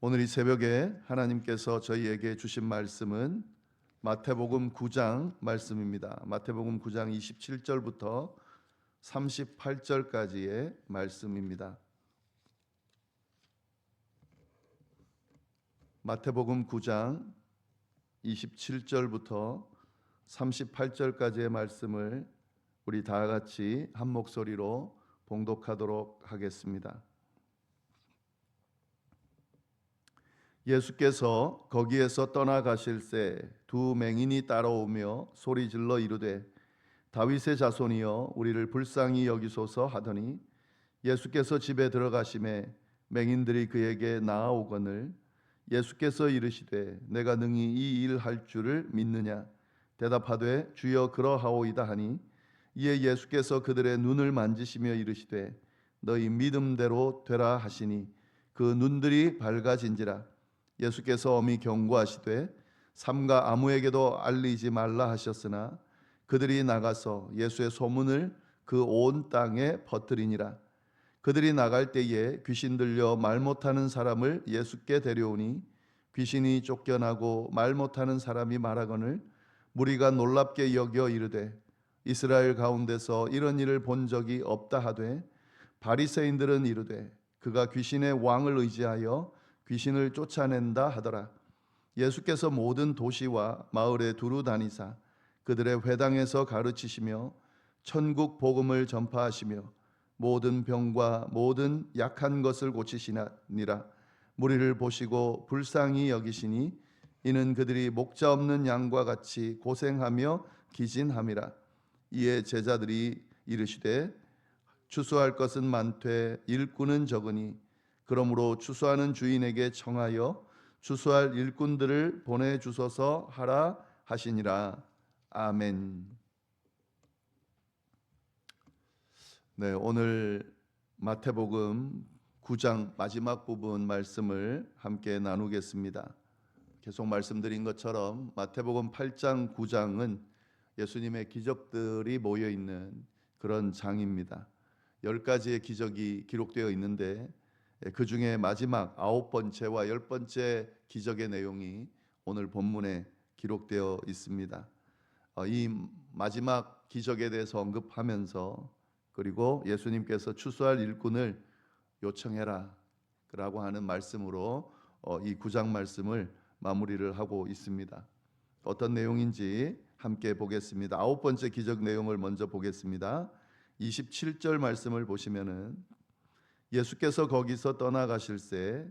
오늘 이 새벽에 하나님께서 저희에게 주신 말씀은 마태복음 9장 말씀입니다. 마태복음 9장 27절부터 38절까지의 말씀입니다. 마태복음 9장 27절부터 38절까지의 말씀을 우리 다 같이 한 목소리로 봉독하도록 하겠습니다. 예수께서 거기에서 떠나가실새 두 맹인이 따라오며 소리질러 이르되 다윗의 자손이여 우리를 불쌍히 여기소서 하더니 예수께서 집에 들어가심에 맹인들이 그에게 나아오거늘 예수께서 이르시되 내가 능히 이 일 할 줄을 믿느냐 대답하되 주여 그러하오이다 하니 이에 예수께서 그들의 눈을 만지시며 이르시되 너희 믿음대로 되라 하시니 그 눈들이 밝아진지라. 예수께서 엄히 경고하시되 삼가 아무에게도 알리지 말라 하셨으나 그들이 나가서 예수의 소문을 그 온 땅에 퍼뜨리니라. 그들이 나갈 때에 귀신 들려 말 못하는 사람을 예수께 데려오니 귀신이 쫓겨나고 말 못하는 사람이 말하거늘 무리가 놀랍게 여겨 이르되 이스라엘 가운데서 이런 일을 본 적이 없다 하되 바리새인들은 이르되 그가 귀신의 왕을 의지하여 귀신을 쫓아낸다 하더라. 예수께서 모든 도시와 마을에 두루 다니사 그들의 회당에서 가르치시며 천국 복음을 전파하시며 모든 병과 모든 약한 것을 고치시니라. 무리를 보시고 불쌍히 여기시니 이는 그들이 목자 없는 양과 같이 고생하며 기진함이라. 이에 제자들이 이르시되 추수할 것은 많되 일꾼은 적으니 그러므로 추수하는 주인에게 청하여 추수할 일꾼들을 보내주소서 하라 하시니라. 아멘. 네, 오늘 마태복음 9장 마지막 부분 말씀을 함께 나누겠습니다. 계속 말씀드린 것처럼 마태복음 8장 9장은 예수님의 기적들이 모여 있는 그런 장입니다. 10가지의 기적이 기록되어 있는데 그 중에 마지막 9번째와 10번째 기적의 내용이 오늘 본문에 기록되어 있습니다. 이 마지막 기적에 대해서 언급하면서 그리고 예수님께서 추수할 일꾼을 요청해라 라고 하는 말씀으로 이 9장 말씀을 마무리를 하고 있습니다. 어떤 내용인지 함께 보겠습니다. 9번째 기적 내용을 먼저 보겠습니다. 27절 말씀을 보시면은 예수께서 거기서 떠나가실새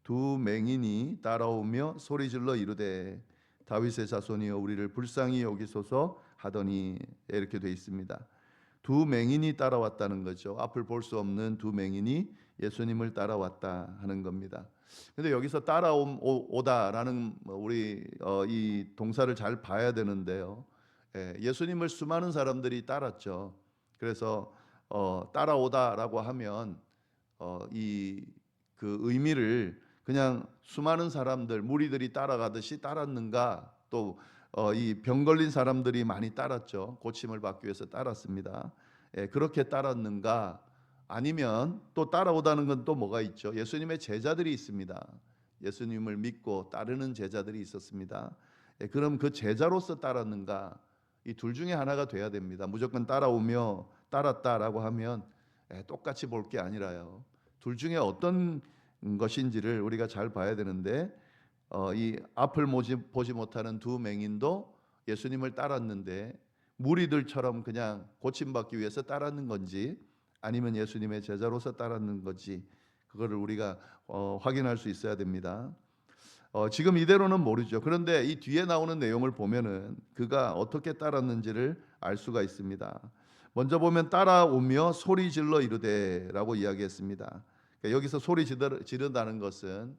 두 맹인이 따라오며 소리질러 이르되 다윗의 자손이여 우리를 불쌍히 여기소서 하더니 이렇게 되어 있습니다. 두 맹인이 따라왔다는 거죠. 앞을 볼 수 없는 두 맹인이 예수님을 따라왔다 하는 겁니다. 근데 여기서 따라오다라는 우리 이 동사를 잘 봐야 되는데요. 예수님을 수많은 사람들이 따랐죠. 그래서 따라오다라고 하면 이 그 의미를 그냥 수많은 사람들 무리들이 따라가듯이 따랐는가, 또 이 병 걸린 사람들이 많이 따랐죠. 고침을 받기 위해서 따랐습니다. 그렇게 따랐는가, 아니면 또 따라오다는 건 또 뭐가 있죠? 예수님의 제자들이 있습니다. 예수님을 믿고 따르는 제자들이 있었습니다. 그럼 그 제자로서 따랐는가, 이 둘 중에 하나가 돼야 됩니다. 무조건 따라오며 따랐다라고 하면 똑같이 볼 게 아니라요. 둘 중에 어떤 것인지를 우리가 잘 봐야 되는데 이 앞을 보지 못하는 두 맹인도 예수님을 따랐는데 무리들처럼 그냥 고침받기 위해서 따랐는 건지 아니면 예수님의 제자로서 따랐는 건지 그거를 우리가 확인할 수 있어야 됩니다. 지금 이대로는 모르죠. 그런데 이 뒤에 나오는 내용을 보면은 그가 어떻게 따랐는지를 알 수가 있습니다. 먼저 보면 따라오며 소리 질러 이르되라고 이야기했습니다. 그러니까 여기서 소리 지른다는 것은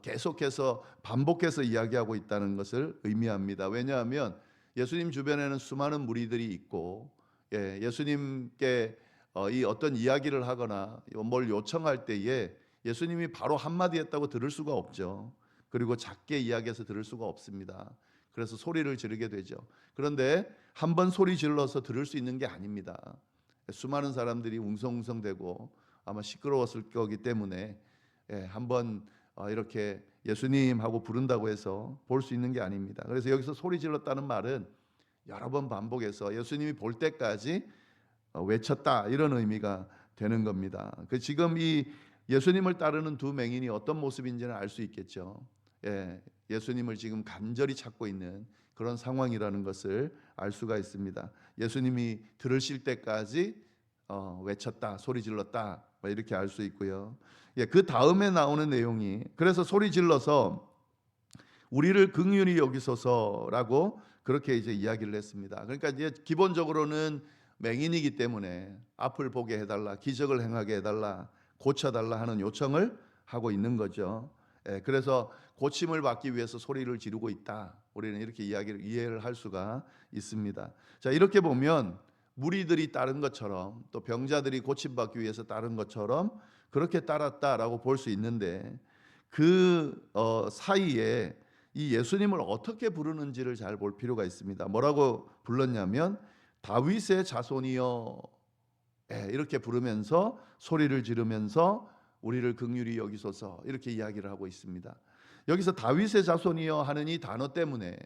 계속해서 반복해서 이야기하고 있다는 것을 의미합니다. 왜냐하면 예수님 주변에는 수많은 무리들이 있고 예수님께 이 어떤 이야기를 하거나 뭘 요청할 때에 예수님이 바로 한마디 했다고 들을 수가 없죠. 그리고 작게 이야기해서 들을 수가 없습니다. 그래서 소리를 지르게 되죠. 그런데 한 번 소리 질러서 들을 수 있는 게 아닙니다. 수많은 사람들이 웅성웅성대고 아마 시끄러웠을 거기 때문에 한번 이렇게 예수님하고 부른다고 해서 볼 수 있는 게 아닙니다. 그래서 여기서 소리 질렀다는 말은 여러 번 반복해서 예수님이 볼 때까지 외쳤다, 이런 의미가 되는 겁니다. 지금 이 예수님을 따르는 두 맹인이 어떤 모습인지는 알 수 있겠죠. 예수님을 지금 간절히 찾고 있는 그런 상황이라는 것을 알 수가 있습니다. 예수님이 들으실 때까지 외쳤다, 소리 질렀다, 이렇게 알 수 있고요. 그 다음에 나오는 내용이, 그래서 소리 질러서 우리를 긍휼히 여기소서라고 그렇게 이제 이야기를 했습니다. 그러니까 이제 기본적으로는 맹인이기 때문에 앞을 보게 해달라, 기적을 행하게 해달라, 고쳐달라 하는 요청을 하고 있는 거죠. 그래서 고침을 받기 위해서 소리를 지르고 있다, 우리는 이렇게 이해를 할 수가 있습니다. 자, 이렇게 보면 무리들이 따른 것처럼, 또 병자들이 고침받기 위해서 따른 것처럼 그렇게 따랐다라고 볼 수 있는데, 그 사이에 이 예수님을 어떻게 부르는지를 잘 볼 필요가 있습니다. 뭐라고 불렀냐면 다윗의 자손이여, 이렇게 부르면서 소리를 지르면서 우리를 긍휼히 여기소서, 이렇게 이야기를 하고 있습니다. 여기서 다윗의 자손이여 하는 이 단어 때문에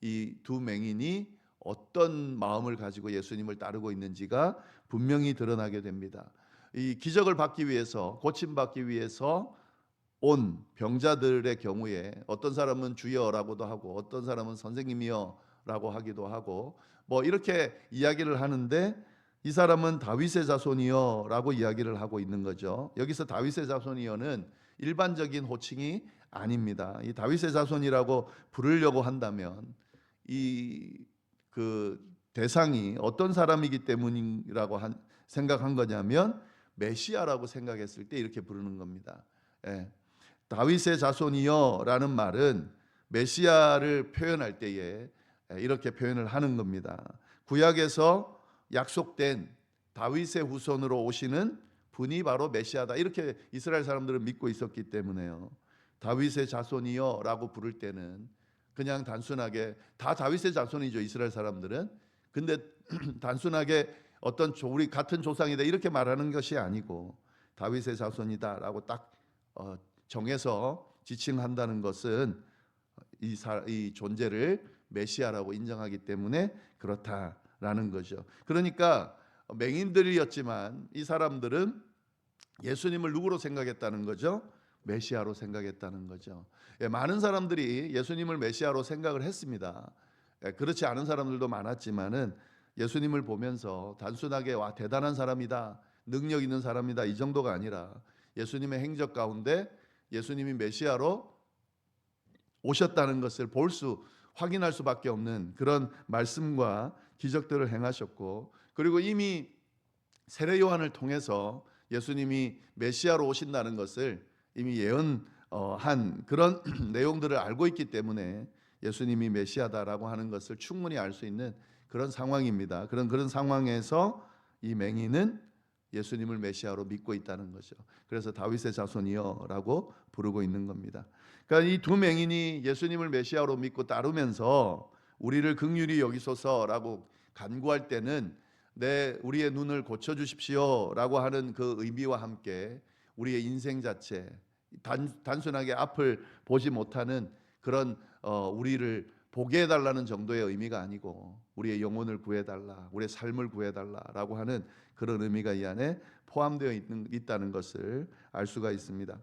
이 두 맹인이 어떤 마음을 가지고 예수님을 따르고 있는지가 분명히 드러나게 됩니다. 이 기적을 받기 위해서, 고침받기 위해서 온 병자들의 경우에 어떤 사람은 주여라고도 하고 어떤 사람은 선생님이여라고 하기도 하고 이렇게 이야기를 하는데, 이 사람은 다윗의 자손이여라고 이야기를 하고 있는 거죠. 여기서 다윗의 자손이여는 일반적인 호칭이 아닙니다. 이 다윗의 자손이라고 부르려고 한다면 그 대상이 어떤 사람이기 때문이라고 생각한 거냐면 메시아라고 생각했을 때 이렇게 부르는 겁니다. 다윗의 자손이여라는 말은 메시아를 표현할 때에 이렇게 표현을 하는 겁니다. 구약에서 약속된 다윗의 후손으로 오시는 분이 바로 메시아다, 이렇게 이스라엘 사람들은 믿고 있었기 때문에요. 다윗의 자손이여라고 부를 때는 그냥 단순하게 다 다윗의 자손이죠, 이스라엘 사람들은. 근데 단순하게 어떤 우리 같은 조상이다 이렇게 말하는 것이 아니고 다윗의 자손이다라고 딱 정해서 지칭한다는 것은 이 존재를 메시아라고 인정하기 때문에 그렇다라는 거죠. 그러니까 맹인들이었지만 이 사람들은 예수님을 누구로 생각했다는 거죠? 메시아로 생각했다는 거죠. 많은 사람들이 예수님을 메시아로 생각을 했습니다. 그렇지 않은 사람들도 많았지만은 예수님을 보면서 단순하게 와 대단한 사람이다, 능력 있는 사람이다, 이 정도가 아니라 예수님의 행적 가운데 예수님이 메시아로 오셨다는 것을 확인할 수밖에 없는 그런 말씀과 기적들을 행하셨고, 그리고 이미 세례 요한을 통해서 예수님이 메시아로 오신다는 것을 이미 예언한 그런 내용들을 알고 있기 때문에 예수님이 메시아다라고 하는 것을 충분히 알 수 있는 그런 상황입니다. 그런 상황에서 이 맹인은 예수님을 메시아로 믿고 있다는 거죠. 그래서 다윗의 자손이여라고 부르고 있는 겁니다. 그러니까 이 두 맹인이 예수님을 메시아로 믿고 따르면서 우리를 긍휼히 여기소서라고 간구할 때는 우리의 눈을 고쳐 주십시오라고 하는 그 의미와 함께 우리의 인생 자체, 단순하게 앞을 보지 못하는 그런 우리를 보게 해달라는 정도의 의미가 아니고 우리의 영혼을 구해달라, 우리의 삶을 구해달라라고 하는 그런 의미가 이 안에 포함되어 있다는 것을 알 수가 있습니다.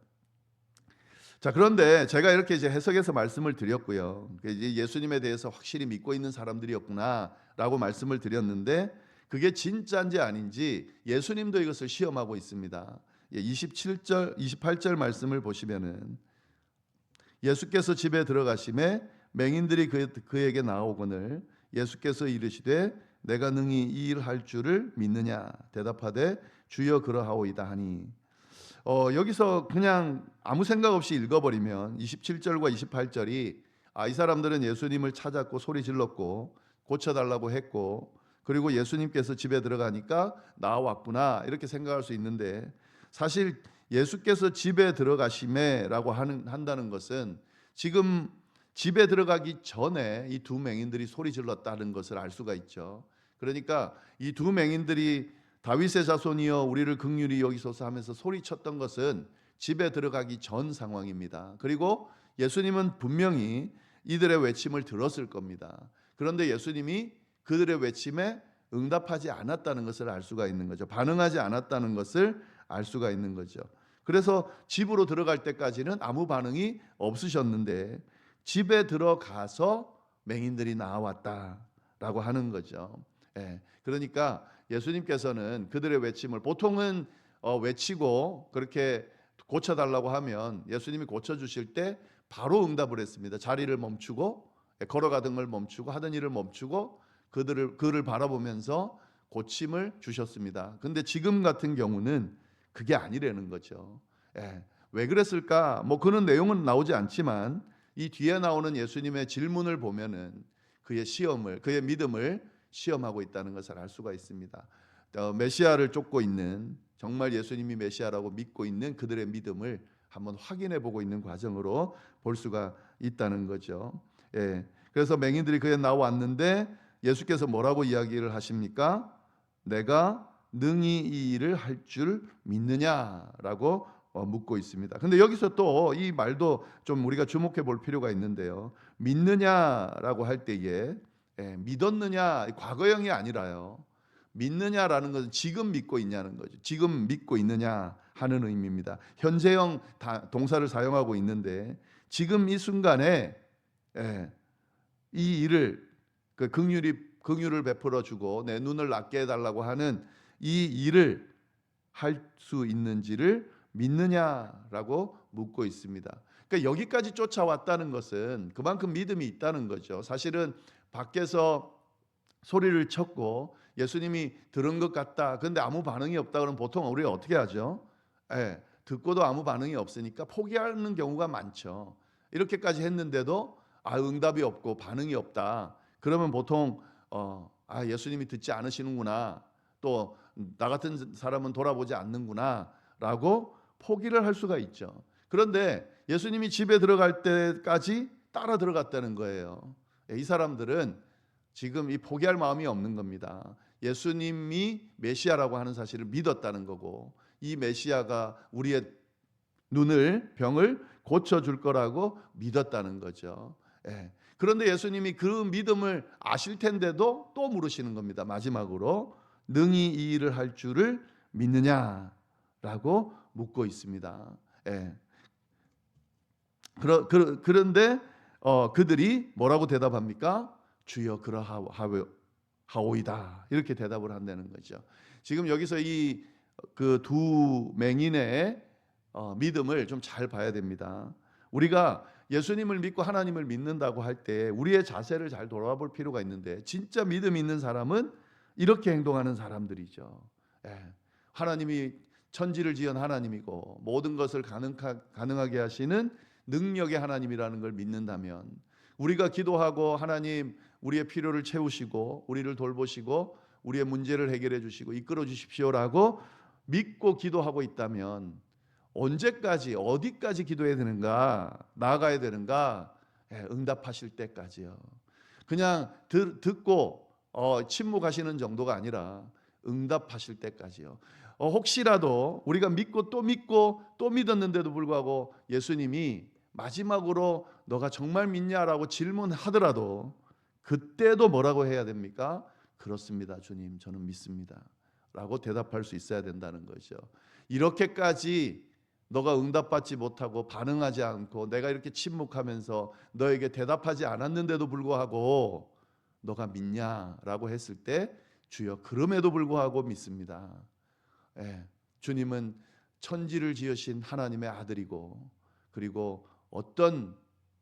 자, 그런데 제가 이렇게 이제 해석해서 말씀을 드렸고요. 이제 예수님에 대해서 확실히 믿고 있는 사람들이었구나라고 말씀을 드렸는데, 그게 진짜인지 아닌지 예수님도 이것을 시험하고 있습니다. 27절, 28절 말씀을 보시면은 예수께서 집에 들어가심에 맹인들이 그에게 나오거늘 예수께서 이르시되 내가 능히 이 일 할 줄을 믿느냐 대답하되 주여 그러하오이다 하니, 여기서 그냥 아무 생각 없이 읽어버리면 27절과 28절이 이 사람들은 예수님을 찾았고 소리 질렀고 고쳐달라고 했고 그리고 예수님께서 집에 들어가니까 나왔구나 이렇게 생각할 수 있는데, 사실 예수께서 집에 들어가심에라고 한다는 것은 지금 집에 들어가기 전에 이 두 맹인들이 소리 질렀다는 것을 알 수가 있죠. 그러니까 이 두 맹인들이 다윗의 자손이여 우리를 긍휼히 여기소서 하면서 소리쳤던 것은 집에 들어가기 전 상황입니다. 그리고 예수님은 분명히 이들의 외침을 들었을 겁니다. 그런데 예수님이 그들의 외침에 응답하지 않았다는 것을 알 수가 있는 거죠. 반응하지 않았다는 것을 알 수가 있는 거죠. 그래서 집으로 들어갈 때까지는 아무 반응이 없으셨는데 집에 들어가서 맹인들이 나왔다라고 하는 거죠. 그러니까 예수님께서는 그들의 외침을 보통은 외치고 그렇게 고쳐달라고 하면 예수님이 고쳐주실 때 바로 응답을 했습니다. 자리를 멈추고 걸어가던 걸 멈추고 하던 일을 멈추고 그를 바라보면서 고침을 주셨습니다. 근데 지금 같은 경우는 그게 아니라는 거죠. 왜 그랬을까? 뭐 그런 내용은 나오지 않지만 이 뒤에 나오는 예수님의 질문을 보면은 그의 믿음을 시험하고 있다는 것을 알 수가 있습니다. 메시아를 쫓고 있는, 정말 예수님이 메시아라고 믿고 있는 그들의 믿음을 한번 확인해 보고 있는 과정으로 볼 수가 있다는 거죠. 그래서 맹인들이 그에 나왔는데 예수께서 뭐라고 이야기를 하십니까? 내가 능히 이 일을 할 줄 믿느냐라고 묻고 있습니다. 근데 여기서 또 이 말도 좀 우리가 주목해 볼 필요가 있는데요. 믿느냐라고 할 때에 믿었느냐, 과거형이 아니라요. 믿느냐라는 것은 지금 믿고 있냐는 거죠. 지금 믿고 있느냐 하는 의미입니다. 현재형 동사를 사용하고 있는데 지금 이 순간에 이 일을 긍휼을 베풀어 주고 내 눈을 낫게 해달라고 하는 이 일을 할 수 있는지를 믿느냐라고 묻고 있습니다. 그러니까 여기까지 쫓아왔다는 것은 그만큼 믿음이 있다는 거죠. 사실은 밖에서 소리를 쳤고 예수님이 들은 것 같다. 그런데 아무 반응이 없다 그러면 보통 우리가 어떻게 하죠? 듣고도 아무 반응이 없으니까 포기하는 경우가 많죠. 이렇게까지 했는데도 응답이 없고 반응이 없다. 그러면 보통 예수님이 듣지 않으시는구나. 또 나 같은 사람은 돌아보지 않는구나라고 포기를 할 수가 있죠. 그런데 예수님이 집에 들어갈 때까지 따라 들어갔다는 거예요. 이 사람들은 지금 이 포기할 마음이 없는 겁니다. 예수님이 메시아라고 하는 사실을 믿었다는 거고 이 메시아가 우리의 병을 고쳐줄 거라고 믿었다는 거죠. 그런데 예수님이 그 믿음을 아실 텐데도 또 물으시는 겁니다. 마지막으로 능히 이 일을 할 줄을 믿느냐라고 묻고 있습니다. 그런데 그들이 뭐라고 대답합니까? 주여 그러하오이다 이렇게 대답을 한다는 거죠. 지금 여기서 이 그 두 맹인의 믿음을 좀 잘 봐야 됩니다. 우리가 예수님을 믿고 하나님을 믿는다고 할 때 우리의 자세를 잘 돌아볼 필요가 있는데 진짜 믿음 있는 사람은 이렇게 행동하는 사람들이죠. 하나님이 천지를 지은 하나님이고 모든 것을 가능하게 하시는 능력의 하나님이라는 걸 믿는다면 우리가 기도하고 하나님 우리의 필요를 채우시고 우리를 돌보시고 우리의 문제를 해결해 주시고 이끌어 주십시오라고 믿고 기도하고 있다면 언제까지 어디까지 기도해야 되는가 나아가야 되는가 응답하실 때까지요. 그냥 듣고 침묵하시는 정도가 아니라 응답하실 때까지요. 혹시라도 우리가 믿고 또 믿었는데도 불구하고 예수님이 마지막으로 너가 정말 믿냐라고 질문하더라도 그때도 뭐라고 해야 됩니까? 그렇습니다, 주님, 저는 믿습니다. 라고 대답할 수 있어야 된다는 거죠. 이렇게까지 너가 응답받지 못하고 반응하지 않고 내가 이렇게 침묵하면서 너에게 대답하지 않았는데도 불구하고 너가 믿냐라고 했을 때 주여 그럼에도 불구하고 믿습니다. 주님은 천지를 지으신 하나님의 아들이고 그리고 어떤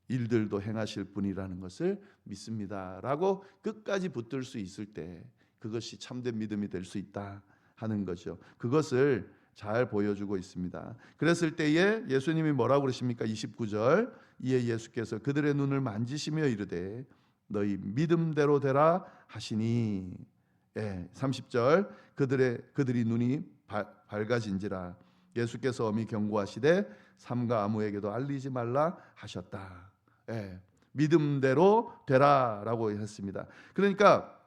일들도 행하실 분이라는 것을 믿습니다라고 끝까지 붙들 수 있을 때 그것이 참된 믿음이 될 수 있다 하는 거죠. 그것을 잘 보여주고 있습니다. 그랬을 때에 예수님이 뭐라고 그러십니까? 29절 이에 예수께서 그들의 눈을 만지시며 이르되 너희 믿음대로 되라 하시니 30절 그들이 눈이 밝아진지라 예수께서 엄히 경고하시되 삼가 아무에게도 알리지 말라 하셨다. 믿음대로 되라라고 했습니다. 그러니까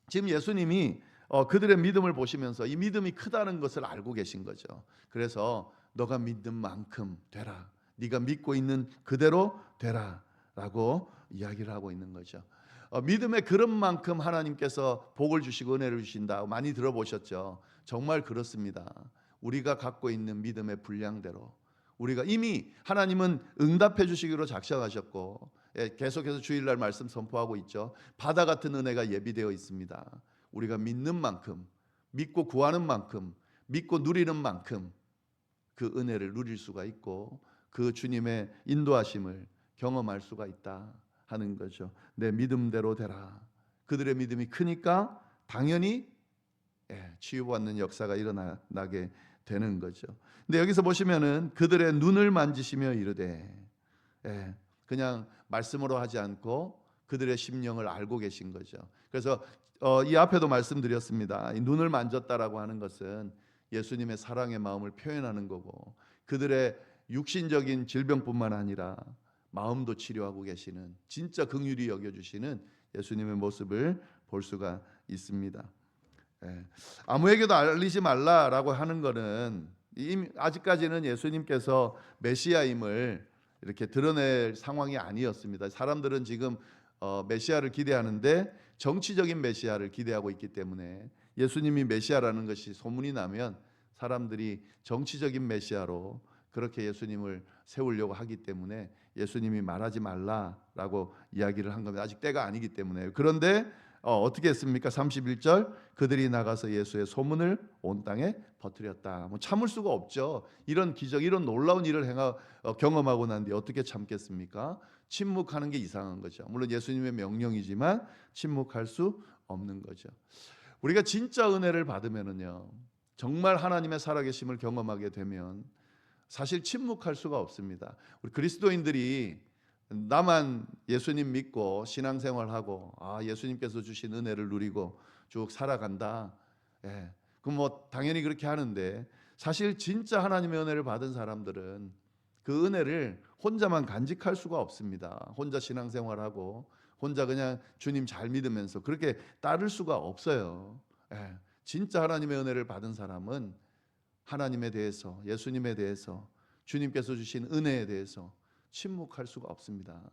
지금 예수님이 그들의 믿음을 보시면서 이 믿음이 크다는 것을 알고 계신 거죠. 그래서 너가 믿는 만큼 되라. 네가 믿고 있는 그대로 되라 라고 이야기를 하고 있는 거죠. 믿음의 그런 만큼 하나님께서 복을 주시고 은혜를 주신다 많이 들어보셨죠. 정말 그렇습니다. 우리가 갖고 있는 믿음의 분량대로 우리가 이미 하나님은 응답해 주시기로 작정하셨고, 계속해서 주일날 말씀 선포하고 있죠. 바다 같은 은혜가 예비되어 있습니다. 우리가 믿는 만큼, 믿고 구하는 만큼, 믿고 누리는 만큼 그 은혜를 누릴 수가 있고 그 주님의 인도하심을 경험할 수가 있다 하는 거죠. 내 믿음대로 되라. 그들의 믿음이 크니까 당연히 치유받는 역사가 일어나게 되는 거죠. 근데 여기서 보시면은 그들의 눈을 만지시며 이르되, 그냥 말씀으로 하지 않고 그들의 심령을 알고 계신 거죠. 그래서 이 앞에도 말씀드렸습니다. 이 눈을 만졌다라고 하는 것은 예수님의 사랑의 마음을 표현하는 거고, 그들의 육신적인 질병뿐만 아니라 마음도 치료하고 계시는, 진짜 긍휼히 여겨주시는 예수님의 모습을 볼 수가 있습니다. 아무에게도 알리지 말라라고 하는 것은 아직까지는 예수님께서 메시아임을 이렇게 드러낼 상황이 아니었습니다. 사람들은 지금 메시아를 기대하는데 정치적인 메시아를 기대하고 있기 때문에 예수님이 메시아라는 것이 소문이 나면 사람들이 정치적인 메시아로 그렇게 예수님을 세우려고 하기 때문에 예수님이 말하지 말라라고 이야기를 한 겁니다. 아직 때가 아니기 때문에. 그런데 어떻게 했습니까? 31절 그들이 나가서 예수의 소문을 온 땅에 퍼뜨렸다. 뭐 참을 수가 없죠. 이런 기적, 이런 놀라운 일을 경험하고 난 뒤에 어떻게 참겠습니까? 침묵하는 게 이상한 거죠. 물론 예수님의 명령이지만 침묵할 수 없는 거죠. 우리가 진짜 은혜를 받으면은요, 정말 하나님의 살아계심을 경험하게 되면 사실 침묵할 수가 없습니다. 우리 그리스도인들이 나만 예수님 믿고 신앙생활하고 예수님께서 주신 은혜를 누리고 쭉 살아간다. 그럼 뭐 당연히 그렇게 하는데, 사실 진짜 하나님의 은혜를 받은 사람들은 그 은혜를 혼자만 간직할 수가 없습니다. 혼자 신앙생활하고 혼자 그냥 주님 잘 믿으면서 그렇게 따를 수가 없어요. 진짜 하나님의 은혜를 받은 사람은 하나님에 대해서, 예수님에 대해서, 주님께서 주신 은혜에 대해서 침묵할 수가 없습니다.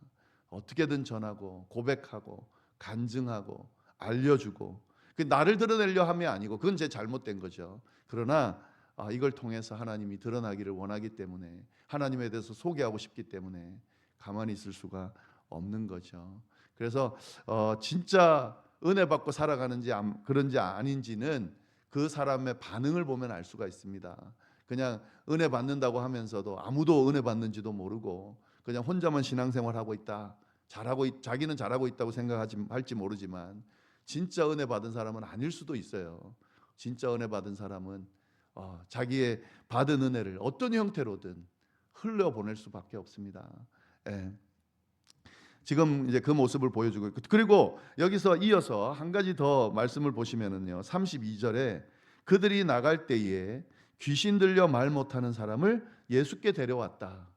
어떻게든 전하고 고백하고 간증하고 알려주고, 그 나를 드러내려 함이 아니고 그건 제 잘못된 거죠. 그러나 이걸 통해서 하나님이 드러나기를 원하기 때문에, 하나님에 대해서 소개하고 싶기 때문에 가만히 있을 수가 없는 거죠. 그래서 진짜 은혜 받고 살아가는지 그런지 아닌지는 그 사람의 반응을 보면 알 수가 있습니다. 그냥 은혜 받는다고 하면서도 아무도 은혜 받는지도 모르고 그냥 혼자만 신앙생활하고 있다, 자기는 잘하고 있다고 생각할지 모르지만 진짜 은혜 받은 사람은 아닐 수도 있어요. 진짜 은혜 받은 사람은 자기의 받은 은혜를 어떤 형태로든 흘려보낼 수밖에 없습니다. 지금 이제 그 모습을 보여주고 있고, 그리고 여기서 이어서 한 가지 더 말씀을 보시면은요, 32절에 그들이 나갈 때에 귀신 들려 말 못하는 사람을 예수께 데려왔다.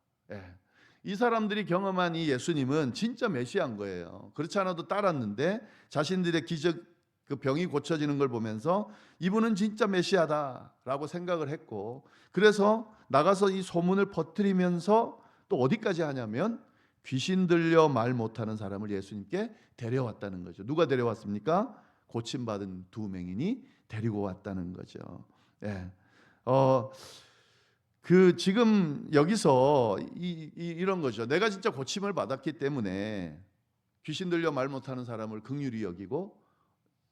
이 사람들이 경험한 이 예수님은 진짜 메시아인 거예요. 그렇지 않아도 따랐는데 자신들의 기적, 그 병이 고쳐지는 걸 보면서 이분은 진짜 메시아다라고 생각을 했고, 그래서 나가서 이 소문을 퍼뜨리면서 또 어디까지 하냐면 귀신 들려 말 못하는 사람을 예수님께 데려왔다는 거죠. 누가 데려왔습니까? 고침받은 두 맹인이 데리고 왔다는 거죠. 그 지금 여기서 이런 거죠. 내가 진짜 고침을 받았기 때문에 귀신 들려 말 못하는 사람을 긍휼히 여기고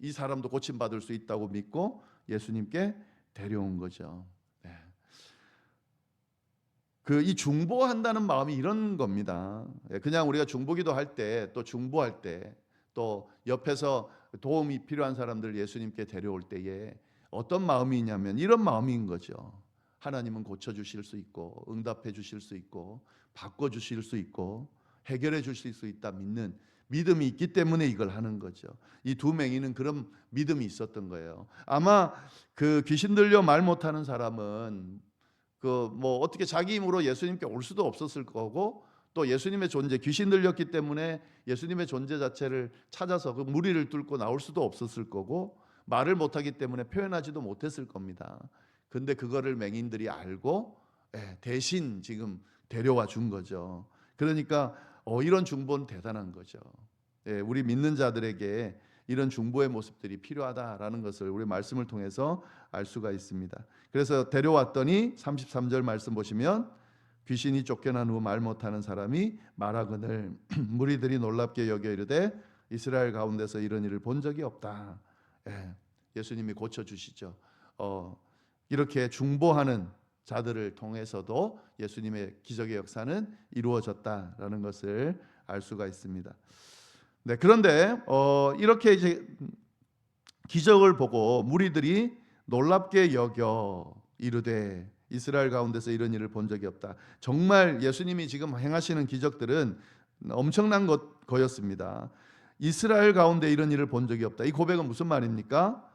이 사람도 고침받을 수 있다고 믿고 예수님께 데려온 거죠. 이 중보한다는 마음이 이런 겁니다. 그냥 우리가 중보기도 할 때, 또 중보할 때, 또 옆에서 도움이 필요한 사람들 예수님께 데려올 때에 어떤 마음이 있냐면 이런 마음인 거죠. 하나님은 고쳐주실 수 있고 응답해 주실 수 있고 바꿔주실 수 있고 해결해 주실 수 있다 믿는 믿음이 있기 때문에 이걸 하는 거죠. 이 두 맹인은 그런 믿음이 있었던 거예요. 아마 그 귀신 들려 말 못하는 사람은 뭐 어떻게 자기 힘으로 예수님께 올 수도 없었을 거고, 또 예수님의 존재, 귀신 들렸기 때문에 예수님의 존재 자체를 찾아서 그 무리를 뚫고 나올 수도 없었을 거고, 말을 못하기 때문에 표현하지도 못했을 겁니다. 근데 그거를 맹인들이 알고 대신 지금 데려와 준 거죠. 그러니까 이런 중보는 대단한 거죠. 우리 믿는 자들에게 이런 중보의 모습들이 필요하다라는 것을 우리 말씀을 통해서 알 수가 있습니다. 그래서 데려왔더니 33절 말씀 보시면 귀신이 쫓겨난 후 말 못하는 사람이 말하거늘 무리들이 놀랍게 여겨 이르되 이스라엘 가운데서 이런 일을 본 적이 없다. 예수님이 고쳐주시죠. 이렇게 중보하는 자들을 통해서도 예수님의 기적의 역사는 이루어졌다라는 것을 알 수가 있습니다. 네, 그런데 이렇게 이제 기적을 보고 무리들이 놀랍게 여겨 이르되 이스라엘 가운데서 이런 일을 본 적이 없다. 정말 예수님이 지금 행하시는 기적들은 엄청난 거였습니다. 이스라엘 가운데 이런 일을 본 적이 없다. 이 고백은 무슨 말입니까?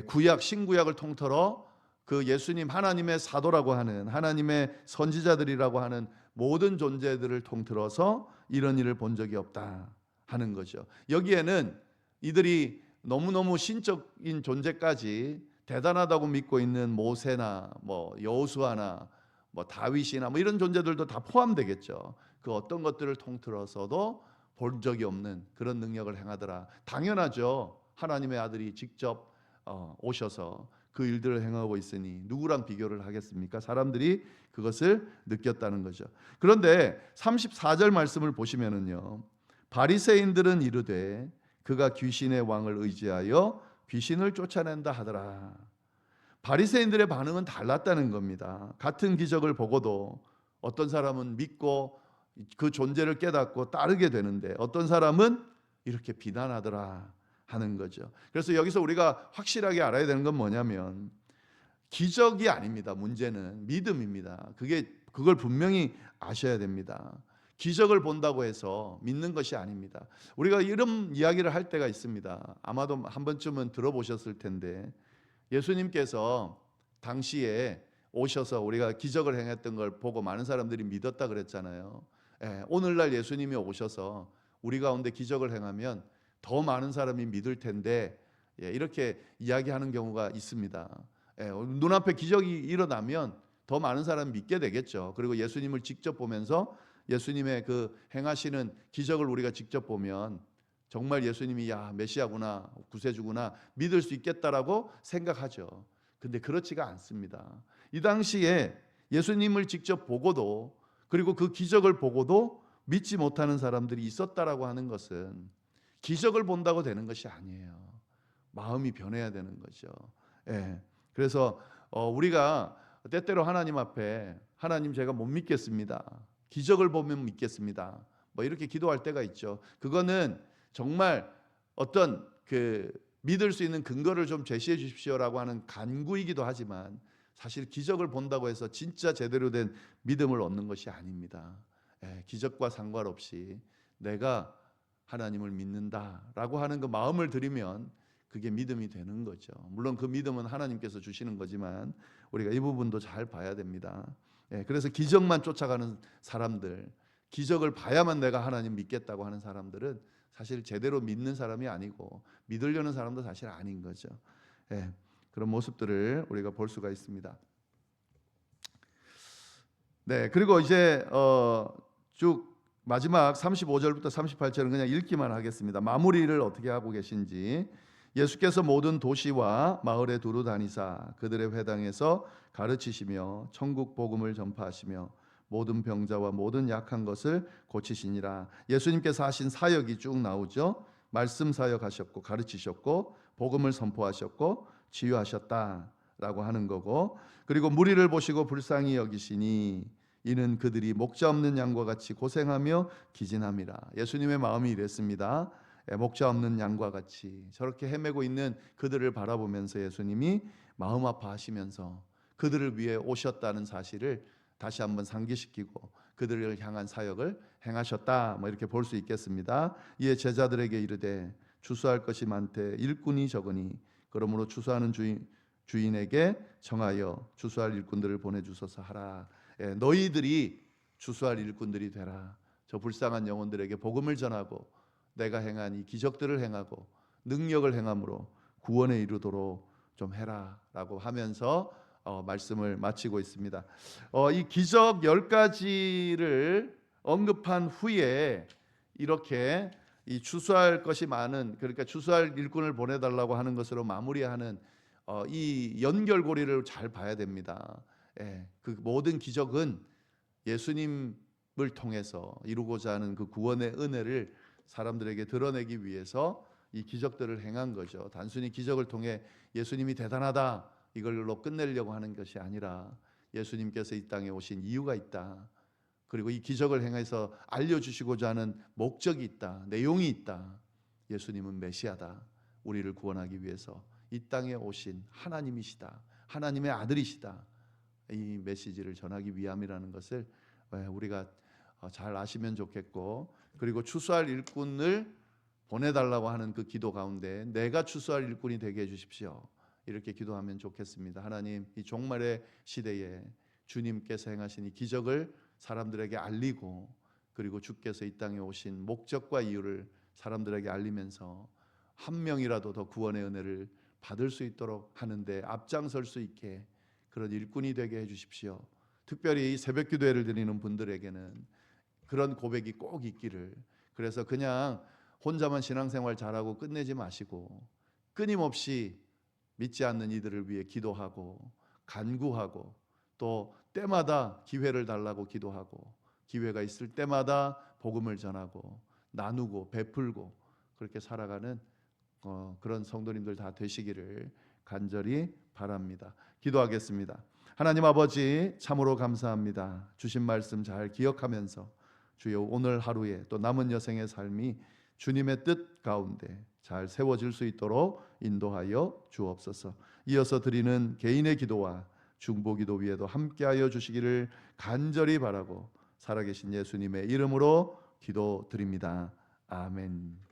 구약 신구약을 통틀어 그 예수님 하나님의 사도라고 하는 하나님의 선지자들이라고 하는 모든 존재들을 통틀어서 이런 일을 본 적이 없다 하는 거죠. 여기에는 이들이 너무너무 신적인 존재까지 대단하다고 믿고 있는 모세나 여호수아나 다윗이나 이런 존재들도 다 포함되겠죠. 그 어떤 것들을 통틀어서도 본 적이 없는 그런 능력을 행하더라. 당연하죠. 하나님의 아들이 직접 오셔서 그 일들을 행하고 있으니 누구랑 비교를 하겠습니까? 사람들이 그것을 느꼈다는 거죠. 그런데 34절 말씀을 보시면은요, 바리새인들은 이르되 그가 귀신의 왕을 의지하여 귀신을 쫓아낸다 하더라. 바리새인들의 반응은 달랐다는 겁니다. 같은 기적을 보고도 어떤 사람은 믿고 그 존재를 깨닫고 따르게 되는데 어떤 사람은 이렇게 비난하더라 하는 거죠. 그래서 여기서 우리가 확실하게 알아야 되는 건 뭐냐면 기적이 아닙니다. 문제는 믿음입니다. 그걸 분명히 아셔야 됩니다. 기적을 본다고 해서 믿는 것이 아닙니다. 우리가 이런 이야기를 할 때가 있습니다. 아마도 한 번쯤은 들어보셨을 텐데 예수님께서 당시에 오셔서 우리가 기적을 행했던 걸 보고 많은 사람들이 믿었다 그랬잖아요. 오늘날 예수님이 오셔서 우리 가운데 기적을 행하면 더 많은 사람이 믿을 텐데 이렇게 이야기하는 경우가 있습니다. 눈앞에 기적이 일어나면 더 많은 사람이 믿게 되겠죠. 그리고 예수님을 직접 보면서 예수님의 그 행하시는 기적을 우리가 직접 보면 정말 예수님이 메시아구나 구세주구나 믿을 수 있겠다라고 생각하죠. 근데 그렇지가 않습니다. 이 당시에 예수님을 직접 보고도 그리고 그 기적을 보고도 믿지 못하는 사람들이 있었다라고 하는 것은 기적을 본다고 되는 것이 아니에요. 마음이 변해야 되는 거죠. 그래서 우리가 때때로 하나님 앞에 하나님 제가 못 믿겠습니다. 기적을 보면 믿겠습니다. 이렇게 기도할 때가 있죠. 그거는 정말 어떤 믿을 수 있는 근거를 좀 제시해 주십시오라고 하는 간구이기도 하지만 사실 기적을 본다고 해서 진짜 제대로 된 믿음을 얻는 것이 아닙니다. 기적과 상관없이 내가 하나님을 믿는다라고 하는 그 마음을 들이면 그게 믿음이 되는 거죠. 물론 그 믿음은 하나님께서 주시는 거지만 우리가 이 부분도 잘 봐야 됩니다. 그래서 기적만 쫓아가는 사람들, 기적을 봐야만 내가 하나님 믿겠다고 하는 사람들은 사실 제대로 믿는 사람이 아니고 믿으려는 사람도 사실 아닌 거죠. 그런 모습들을 우리가 볼 수가 있습니다. 네, 그리고 이제 쭉 마지막 35절부터 38절은 그냥 읽기만 하겠습니다. 마무리를 어떻게 하고 계신지. 예수께서 모든 도시와 마을에 두루 다니사 그들의 회당에서 가르치시며 천국 복음을 전파하시며 모든 병자와 모든 약한 것을 고치시니라. 예수님께서 하신 사역이 쭉 나오죠. 말씀 사역하셨고 가르치셨고 복음을 선포하셨고 치유하셨다라고 하는 거고, 그리고 무리를 보시고 불쌍히 여기시니 이는 그들이 목자 없는 양과 같이 고생하며 기진함이라. 예수님의 마음이 이랬습니다. 목자 없는 양과 같이 저렇게 헤매고 있는 그들을 바라보면서 예수님이 마음 아파하시면서 그들을 위해 오셨다는 사실을 다시 한번 상기시키고 그들을 향한 사역을 행하셨다, 이렇게 볼 수 있겠습니다. 이에 제자들에게 이르되 추수할 것이 많되 일꾼이 적으니 그러므로 추수하는 주인에게 정하여 추수할 일꾼들을 보내주소서 하라. 너희들이 추수할 일꾼들이 되라. 저 불쌍한 영혼들에게 복음을 전하고 내가 행한 이 기적들을 행하고 능력을 행함으로 구원에 이르도록 좀 해라 라고 하면서 말씀을 마치고 있습니다. 이 기적 10가지를 언급한 후에 이렇게 이 추수할 것이 많은, 그러니까 추수할 일꾼을 보내달라고 하는 것으로 마무리하는 이 연결고리를 잘 봐야 됩니다. 예, 그 모든 기적은 예수님을 통해서 이루고자 하는 그 구원의 은혜를 사람들에게 드러내기 위해서 이 기적들을 행한 거죠. 단순히 기적을 통해 예수님이 대단하다 이걸로 끝내려고 하는 것이 아니라 예수님께서 이 땅에 오신 이유가 있다. 그리고 이 기적을 행해서 알려주시고자 하는 목적이 있다. 내용이 있다. 예수님은 메시아다. 우리를 구원하기 위해서 이 땅에 오신 하나님이시다. 하나님의 아들이시다. 이 메시지를 전하기 위함이라는 것을 우리가 잘 아시면 좋겠고, 그리고 추수할 일꾼을 보내달라고 하는 그 기도 가운데 내가 추수할 일꾼이 되게 해주십시오. 이렇게 기도하면 좋겠습니다. 하나님, 이 종말의 시대에 주님께서 행하신 이 기적을 사람들에게 알리고, 그리고 주께서 이 땅에 오신 목적과 이유를 사람들에게 알리면서 한 명이라도 더 구원의 은혜를 받을 수 있도록 하는데 앞장설 수 있게 그런 일꾼이 되게 해주십시오. 특별히 새벽 기도회를 드리는 분들에게는 그런 고백이 꼭 있기를. 그래서 그냥 혼자만 신앙생활 잘하고 끝내지 마시고 끊임없이 믿지 않는 이들을 위해 기도하고 간구하고, 또 때마다 기회를 달라고 기도하고, 기회가 있을 때마다 복음을 전하고 나누고 베풀고 그렇게 살아가는 그런 성도님들 다 되시기를 간절히 바랍니다. 기도하겠습니다. 하나님 아버지, 참으로 감사합니다. 주신 말씀 잘 기억하면서 주여 오늘 하루에 또 남은 여생의 삶이 주님의 뜻 가운데 잘 세워질 수 있도록 인도하여 주옵소서. 이어서 드리는 개인의 기도와 중보기도 위에도 함께하여 주시기를 간절히 바라고 살아계신 예수님의 이름으로 기도드립니다. 아멘.